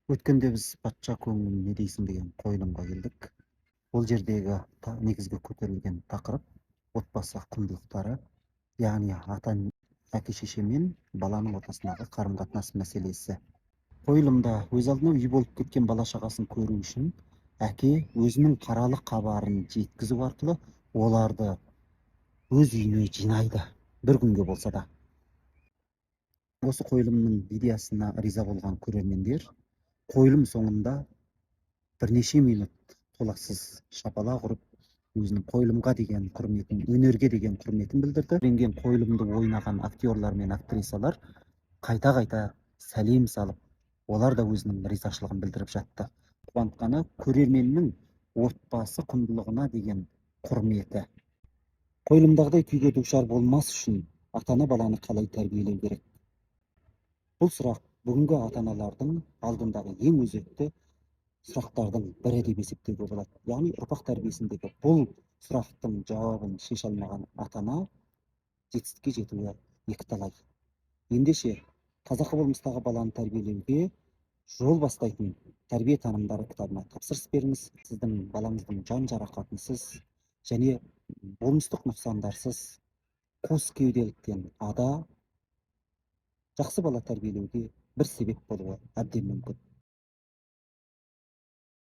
Өткенде біз патша көңілін не дейсің деген қойылымға келдік. Ол жердегі негізгі көтерілген тақырып отбасы құндылықтары, яғни әке шеше мен баланың ортасындағы қарым қатынас мәселесі. Қойылымда өз алдына үй болып кеткен бала шағасын көру үшін әке өзінің қаралы хабарын жеткізу арқылы оларды өз үйіне жинайды, бір күнге болса да. Осы қойылымның идеясына риза болған көрермендер қойылым соңында бірнеше минут толассыз шапалақ ұрып өзінің қойылымға деген құрметін, өнерге деген құрметін білдірді. Ренген қойылымды ойнаған актерлар мен актрисалар қайта сәлем салып, олар да өзінің ризашылығын білдіріп жатты. Қуантқаны көрерменнің отбасы құндылығына деген құрметі. Қойылымдағыдай күйге душар болмас үшін ата-ана баланы қалай тәрбиелеу керек? Бұл сұрақ бүгінгі ата-аналардың алдындағы ең өзекті сұрақтардың бірі деп есептеуге болады. Яғни ұрпақ тәрбиесіндегі бұл сұрақтың жауабын шеше алмаған ата-ана жетістікке жетуі екіталай. Ендеше қазақы болмыстағы баланы тәрбиелеуге жол бастайтын тәрбие танымдары кітабына тапсырыс беріңіз. Сіздің балаңыздың жан жарақатынсыз және болмыстық нұқсандарсыз қос кеуделіктен ада жақсы бала тәрбиелеуге бір себеп болуы әбден мүмкін.